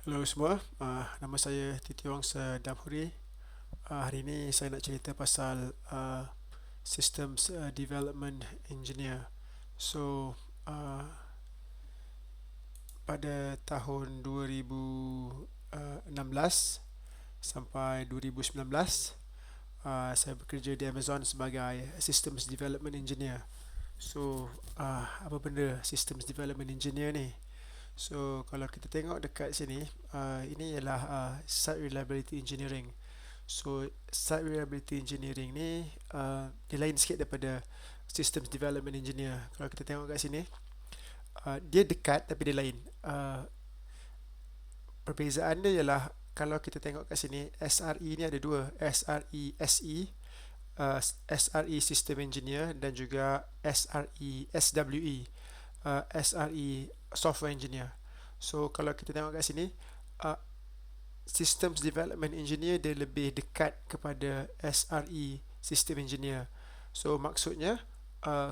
Hello semua, nama saya Titi Wangsa Damhuri. Hari ini saya nak cerita pasal Systems Development Engineer. So, uh, pada tahun 2016 sampai 2019, saya bekerja di Amazon sebagai Systems Development Engineer. So, apa benda Systems Development Engineer ni? So kalau kita tengok dekat sini, ini ialah Site Reliability Engineering. So Site Reliability Engineering ni dia lain sikit daripada Systems Development Engineer. Kalau kita tengok kat sini, dia dekat tapi dia lain. Perbezaan dia ialah kalau kita tengok kat sini, SRE ni ada dua, SRE SE, SRE System Engineer dan juga SRE SWE, SRE Software Engineer. So kalau kita tengok kat sini, uh, Systems Development Engineer dia lebih dekat kepada SRE System Engineer. So maksudnya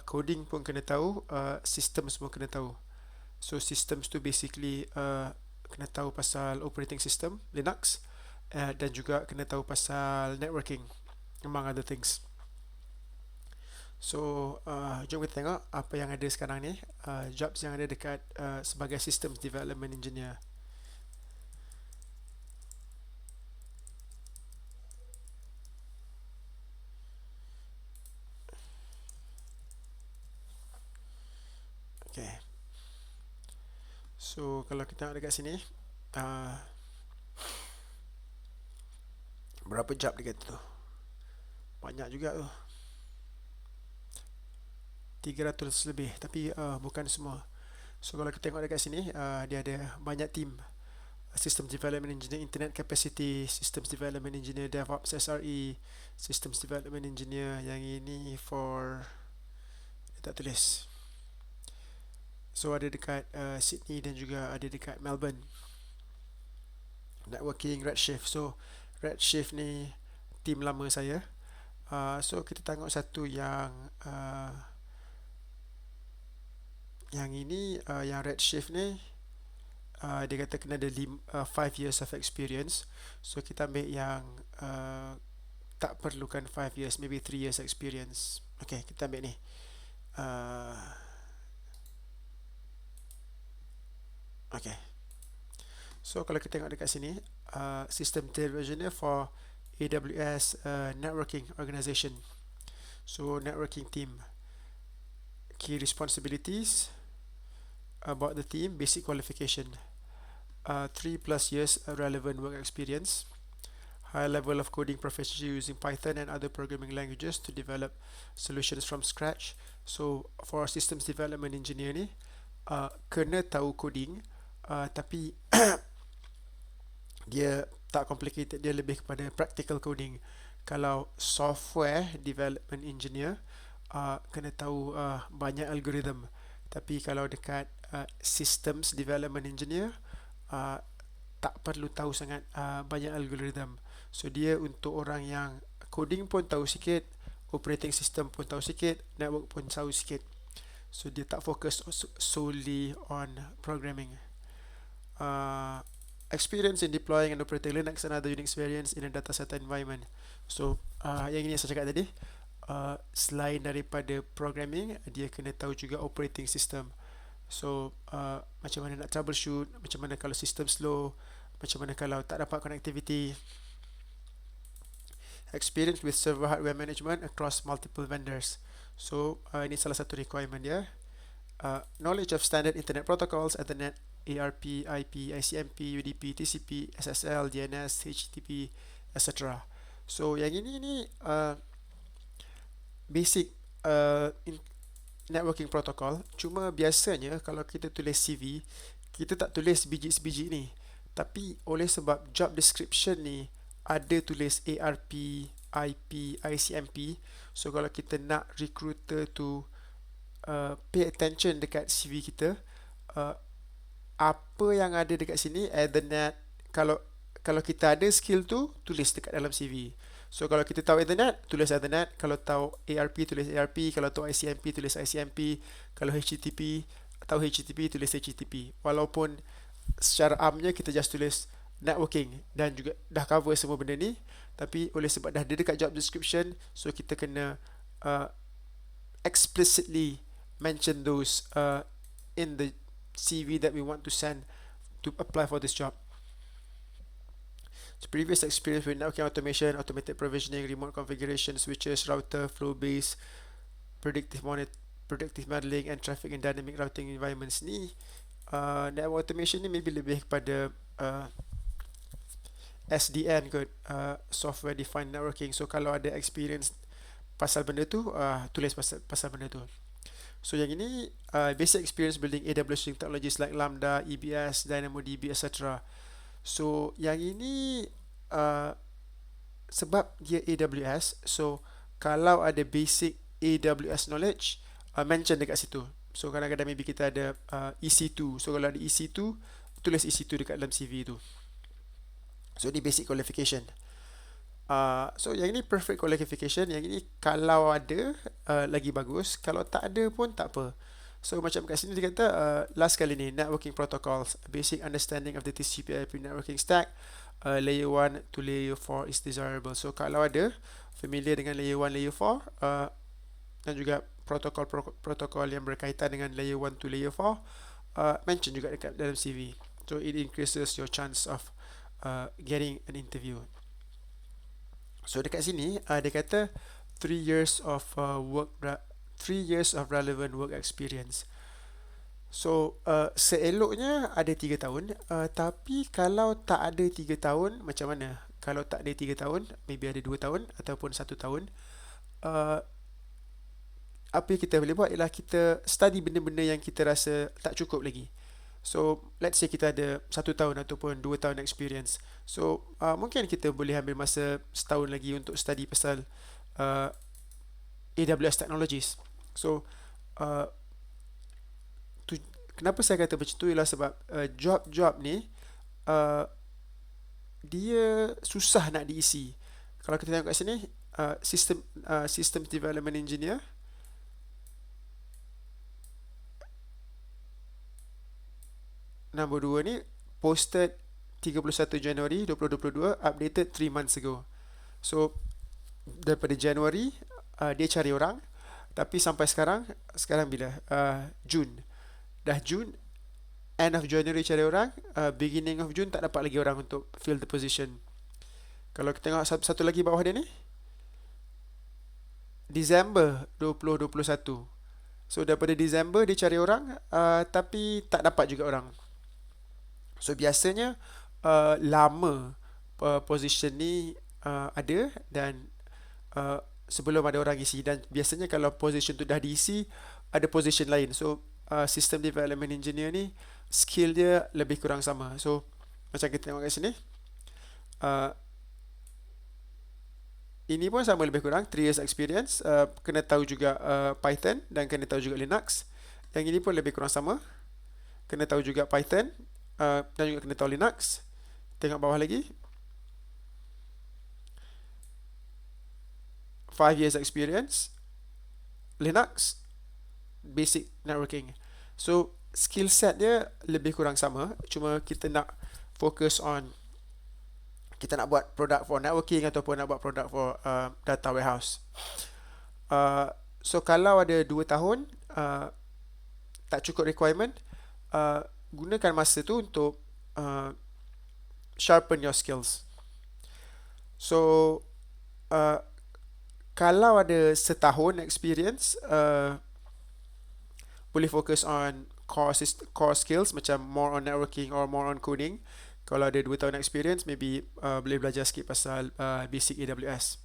coding pun kena tahu, systems pun kena tahu. So systems tu basically kena tahu pasal operating system Linux, dan juga kena tahu pasal networking, among other things. So jom kita tengok apa yang ada sekarang ni, jobs yang ada dekat sebagai Systems Development Engineer. Okay. So kalau kita tengok dekat sini, uh, berapa job dekat tu? Banyak juga tu, 300 lebih, tapi bukan semua. So kalau kita tengok dekat sini, dia ada banyak team. Systems Development Engineer, Internet Capacity, Systems Development Engineer, DevOps SRE, Systems Development Engineer. Yang ini for, dia tak tulis. So ada dekat Sydney dan juga ada dekat Melbourne. Networking Redshift. So Redshift ni team lama saya. So kita tengok satu yang ini, yang Redshift ni, dia kata kena ada 5 years of experience. So kita ambil yang tak perlukan 5 years, maybe 3 years experience. Okay, kita ambil ni. uh, Okay. So kalau kita tengok dekat sini, System Development for AWS Networking Organization. So networking team. Key responsibilities about the team, basic qualification, 3+ years relevant work experience, high level of coding proficiency using Python and other programming languages to develop solutions from scratch. So for systems development engineer ni, kena tahu coding, tapi dia tak complicated, dia lebih kepada practical coding. Kalau software development engineer, kena tahu banyak algorithm. Tapi kalau dekat systems development engineer, uh, tak perlu tahu sangat banyak algorithm. So dia untuk orang yang coding pun tahu sikit, operating system pun tahu sikit, network pun tahu sikit. So dia tak fokus solely on programming. uh, Experience in deploying and operating Linux and other Unix variants in a data center environment. So yang ini yang saya cakap tadi, selain daripada programming, dia kena tahu juga operating system. So macam mana nak troubleshoot, macam mana kalau sistem slow, macam mana kalau tak dapat connectivity. Experience with server hardware management across multiple vendors. So ini salah satu requirement dia. Knowledge of standard internet protocols, Ethernet, ARP, IP, ICMP, UDP, TCP, SSL, DNS, HTTP, etc. So yang ini ni basic networking protocol. Cuma biasanya kalau kita tulis CV, kita tak tulis biji-biji ni. Tapi oleh sebab job description ni ada tulis ARP, IP, ICMP, so kalau kita nak recruiter tu pay attention dekat CV kita, uh, apa yang ada dekat sini, Ethernet, kalau kita ada skill tu, tulis dekat dalam CV. So kalau kita tahu Ethernet, tulis Ethernet. Kalau tahu ARP, tulis ARP. Kalau tahu ICMP, tulis ICMP. Kalau HTTP, tahu HTTP, tulis HTTP. Walaupun secara amnya kita just tulis networking dan juga dah cover semua benda ni, tapi oleh sebab dah ada dekat job description, so kita kena uh, explicitly mention those in the CV that we want to send to apply for this job. So previous experience with networking automation, automated provisioning, remote configuration, switches, router, flow-based, predictive modeling and traffic and dynamic routing environments ni, network automation ni maybe lebih kepada SDN kot, software defined networking. So kalau ada experience pasal benda tu, tulis pasal benda tu. So yang ini basic experience building AWS technologies like Lambda, EBS, DynamoDB, etc. So yang ini sebab dia AWS, so kalau ada basic AWS knowledge, mention dekat situ. So kadang-kadang maybe kita ada EC2, so kalau ada EC2, tulis EC2 dekat dalam CV tu. So ni basic qualification. So yang ini perfect qualification. Yang ini kalau ada lagi bagus, kalau tak ada pun tak apa. So macam kat sini dia kata last kali ni, networking protocols, basic understanding of the TCP/IP networking stack, layer 1 to layer 4 is desirable. So kalau ada familiar dengan layer 1, layer 4, dan juga protokol yang berkaitan dengan layer 1 to layer 4, mention juga dekat dalam CV. So it increases your chance of getting an interview. So dekat sini dia kata 3 years of 3 years of relevant work experience. So seeloknya ada 3 tahun, tapi kalau tak ada 3 tahun macam mana? Kalau tak ada 3 tahun, maybe ada 2 tahun ataupun 1 tahun. Apa yang kita boleh buat ialah kita study benda-benda yang kita rasa tak cukup lagi. So let's say kita ada 1 tahun ataupun 2 tahun experience. So mungkin kita boleh ambil masa setahun lagi untuk study pasal AWS technologies. So kenapa saya kata macam tu ialah sebab job-job ni dia susah nak diisi. Kalau kita tengok kat sini, system development engineer, nombor 2 ni posted 31 Januari 2022, updated 3 months ago. So daripada Januari dia cari orang, tapi sampai sekarang bila Jun, dah Jun, end of January cari orang, beginning of June tak dapat lagi orang untuk fill the position. Kalau kita tengok satu lagi bawah dia ni, December 2021. So daripada December dia cari orang, tapi tak dapat juga orang. So biasanya lama position ni ada, dan sebelum ada orang isi. Dan biasanya kalau position tu dah diisi, ada position lain. So system development engineer ni skill dia lebih kurang sama. So macam kita tengok kat sini, ini pun sama lebih kurang 3 years experience, kena tahu juga Python dan kena tahu juga Linux. Yang ini pun lebih kurang sama, kena tahu juga Python dan juga kena tahu Linux. Tengok bawah lagi, 5 years experience, Linux, basic networking. So skill set dia lebih kurang sama, cuma kita nak focus on, kita nak buat produk for networking ataupun nak buat produk for data warehouse. So kalau ada 2 tahun tak cukup requirement, gunakan masa tu untuk sharpen your skills. So kalau ada setahun experience, boleh fokus on core skills, macam more on networking or more on coding. Kalau ada 2 tahun experience, maybe boleh belajar sikit pasal basic AWS.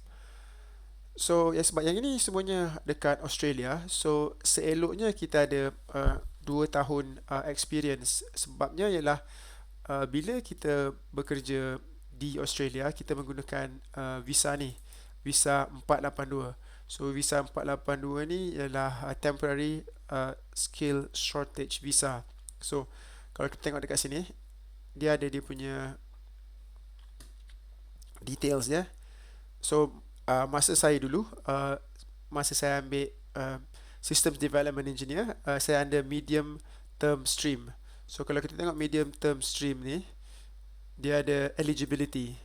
So sebab yang ini semuanya dekat Australia, so seeloknya kita ada 2 tahun experience. Sebabnya ialah bila kita bekerja di Australia, kita menggunakan visa ni, visa 482. So visa 482 ni ialah temporary skill shortage visa. So kalau kita tengok dekat sini, dia ada dia punya details dia. So masa saya dulu, masa saya ambil Systems Development Engineer, saya under medium term stream. So kalau kita tengok medium term stream ni, dia ada eligibility.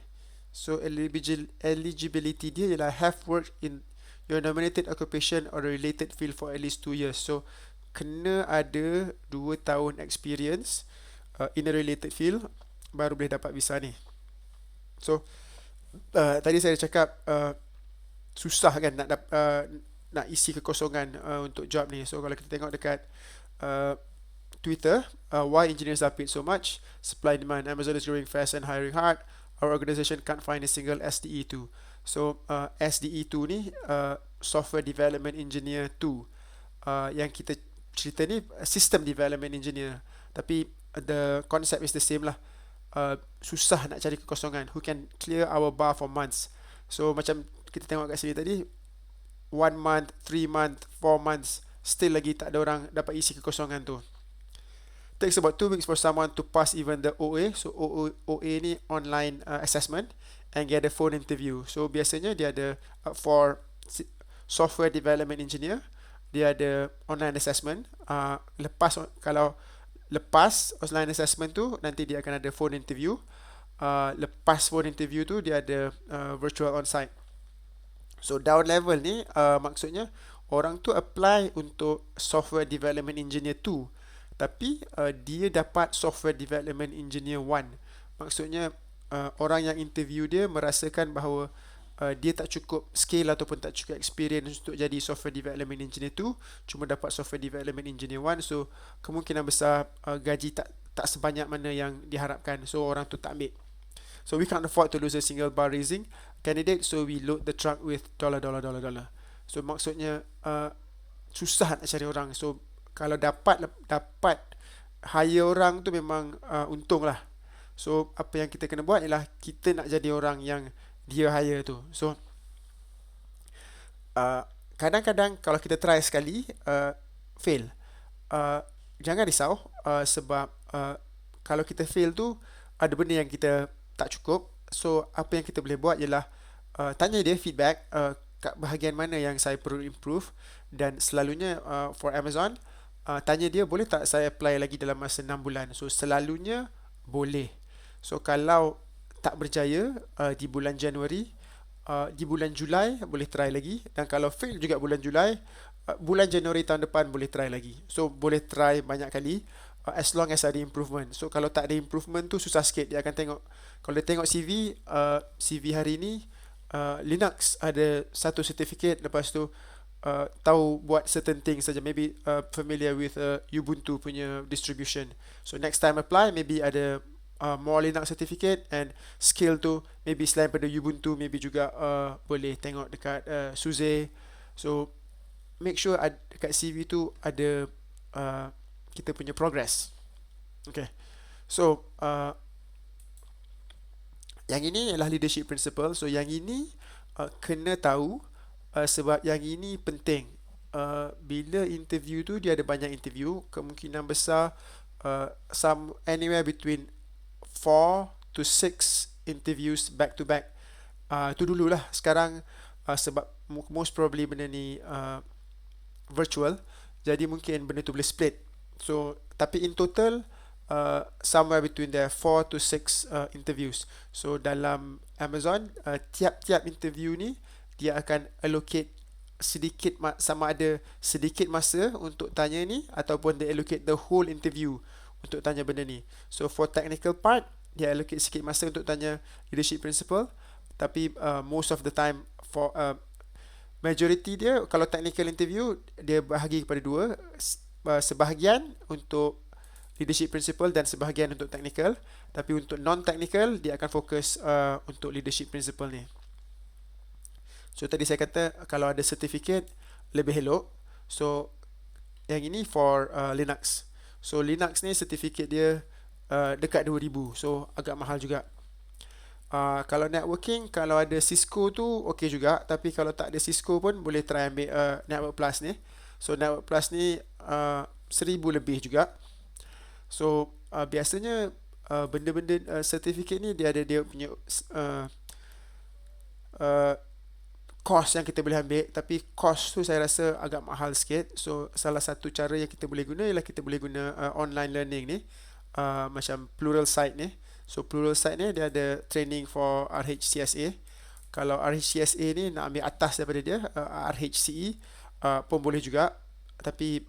So eligibility dia ialah have worked in your nominated occupation or related field for at least 2 years. So kena ada 2 tahun experience in a related field baru boleh dapat visa ni. So tadi saya cakap susah kan nak isi kekosongan untuk job ni. So kalau kita tengok dekat uh, Twitter, why engineers are paid so much, supply and demand, Amazon is growing fast and hiring hard, our organization can't find a single SDE2. So SDE2 ni software development engineer 2. Yang kita cerita ni system development engineer, tapi the concept is the same lah. Susah nak cari kekosongan who can clear our bar for months. So macam kita tengok kat sini tadi, 1 month, 3 month, 4 months, still lagi tak ada orang dapat isi kekosongan tu. Takes about 2 weeks for someone to pass even the OA. So OA ni online assessment, and get a phone interview. So biasanya dia ada for software development engineer, dia ada online assessment. Kalau lepas online assessment tu, nanti dia akan ada phone interview. Lepas phone interview tu, dia ada virtual on-site. So down level ni maksudnya orang tu apply untuk software development engineer 2, tapi dia dapat software development engineer 1. Maksudnya orang yang interview dia merasakan bahawa dia tak cukup skill ataupun tak cukup experience untuk jadi software development engineer 2, cuma dapat software development engineer 1. So kemungkinan besar gaji tak sebanyak mana yang diharapkan, so orang tu tak ambil. So we can't afford to lose a single bar raising candidate, so we load the truck with $. So maksudnya susah nak cari orang. So kalau dapat hire orang tu memang untung lah. So apa yang kita kena buat ialah kita nak jadi orang yang dia hire tu. So kadang-kadang kalau kita try sekali fail, jangan risau, sebab kalau kita fail tu ada benda yang kita tak cukup. So apa yang kita boleh buat ialah tanya dia feedback, kat bahagian mana yang saya perlu improve. Dan selalunya for Amazon, tanya dia boleh tak saya apply lagi dalam masa 6 bulan. So selalunya boleh. So kalau tak berjaya di bulan Januari, di bulan Julai boleh try lagi. Dan kalau fail juga bulan Julai, bulan Januari tahun depan boleh try lagi. So boleh try banyak kali, as long as ada improvement. So kalau tak ada improvement tu susah sikit. Dia akan tengok, kalau dia tengok CV hari ni, Linux ada satu certificate, lepas tu tahu buat certain things saja, maybe familiar with Ubuntu punya distribution. So next time apply, maybe ada more Linux certificate, and skill tu maybe selain pada Ubuntu, maybe juga boleh tengok dekat SUSE. So make sure dekat CV tu ada kita punya progress. Okay. So yang ini adalah leadership principle. So yang ini kena tahu, sebab yang ini penting. Bila interview tu, dia ada banyak interview, kemungkinan besar some anywhere between 4 to 6 interviews back to back. Tu dululah. Sekarang sebab most probably benda ni virtual, jadi mungkin benda tu boleh split. So tapi in total somewhere between there 4 to 6 interviews. So dalam Amazon, tiap-tiap interview ni dia akan allocate sedikit, sama ada sedikit masa untuk tanya ni, ataupun dia allocate the whole interview untuk tanya benda ni. So for technical part, dia allocate sikit masa untuk tanya leadership principle, tapi most of the time for majority dia, kalau technical interview, dia bahagi kepada dua, sebahagian untuk leadership principle dan sebahagian untuk technical. Tapi untuk non-technical, dia akan fokus untuk leadership principle ni. So tadi saya kata kalau ada certificate lebih elok. So yang ini for Linux. So Linux ni certificate dia dekat 2000, so agak mahal juga. Kalau networking, kalau ada Cisco tu okey juga, tapi kalau tak ada Cisco pun boleh try ambil Network Plus ni. So Network Plus ni 1000 lebih juga. So biasanya benda-benda certificate ni dia ada dia punya cost yang kita boleh ambil, tapi cost tu saya rasa agak mahal sikit. So salah satu cara yang kita boleh guna ialah kita boleh guna online learning ni. macam Pluralsight ni. So Pluralsight ni dia ada training for RHCSA. Kalau RHCSA ni nak ambil atas daripada dia, RHCE pun boleh juga. Tapi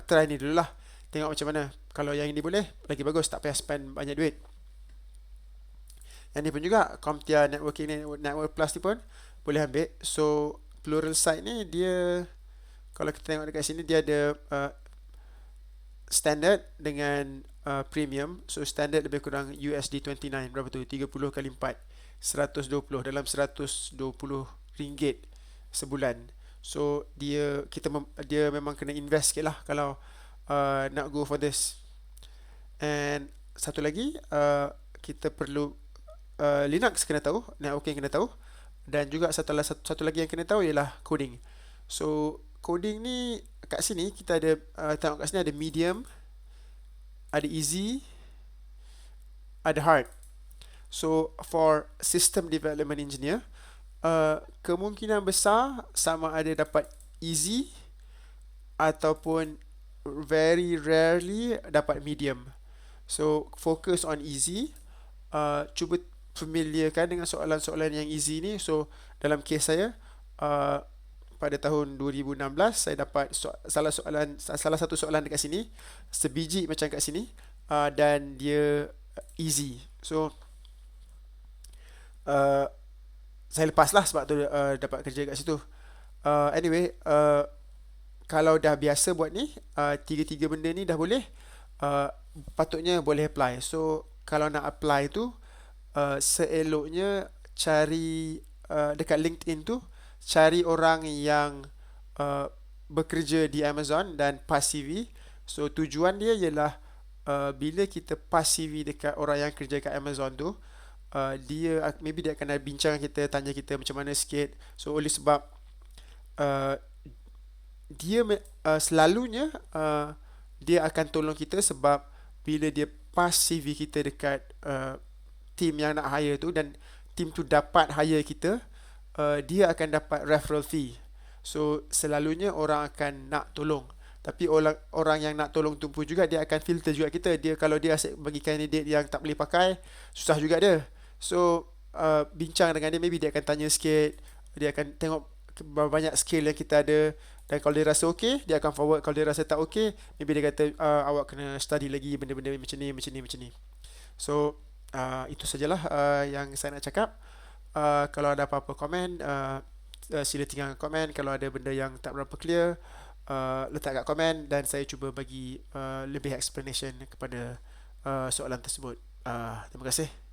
try ni dulu lah. Tengok macam mana. Kalau yang ini boleh, lagi bagus, tak payah spend banyak duit. Yang ni pun juga, CompTIA Networking ni, Network Plus ni pun boleh ambil. So Pluralsight ni dia, kalau kita tengok dekat sini, dia ada standard dengan premium. So standard lebih kurang USD 29, berapa tu? 30 kali 4, 120, dalam 120 ringgit sebulan. So dia memang kena invest sikit lah kalau nak go for this. And satu lagi, kita perlu Linux kena tahu, networking kena tahu, dan juga satu lagi yang kena tahu ialah coding. So coding ni kat sini kita ada tengok kat sini ada medium, ada easy, ada hard. So for system development engineer, kemungkinan besar sama ada dapat easy ataupun very rarely dapat medium. So focus on easy. Cuba familiarkan dengan soalan-soalan yang easy ni. So dalam kes saya, pada tahun 2016 saya dapat salah satu soalan dekat sini, sebiji macam kat sini, dan dia easy. So saya lepas lah sebab tu dapat kerja kat situ. Anyway, kalau dah biasa buat ni, tiga-tiga benda ni dah boleh, patutnya boleh apply. So kalau nak apply tu, seeloknya cari dekat LinkedIn tu, cari orang yang bekerja di Amazon dan pass CV. So tujuan dia ialah bila kita pass CV dekat orang yang kerja kat Amazon tu, maybe dia akan bincang kita, tanya kita macam mana sikit. So oleh sebab dia selalunya dia akan tolong kita, sebab bila dia pass CV kita dekat team yang nak hire tu, dan team tu dapat hire kita, dia akan dapat referral fee. So selalunya orang akan nak tolong. Tapi orang yang nak tolong tu pun juga dia akan filter juga kita. Kalau dia asyik bagi candidate yang tak boleh pakai, susah juga dia. So bincang dengan dia, maybe dia akan tanya sikit, dia akan tengok berapa banyak skill yang kita ada, dan kalau dia rasa okey, dia akan forward. Kalau dia rasa tak okey, maybe dia kata awak kena study lagi benda-benda macam ni. So itu sajalah yang saya nak cakap. Kalau ada apa-apa komen, sila tinggalkan komen. Kalau ada benda yang tak berapa clear, letak kat komen, dan saya cuba bagi lebih explanation kepada soalan tersebut. Terima kasih.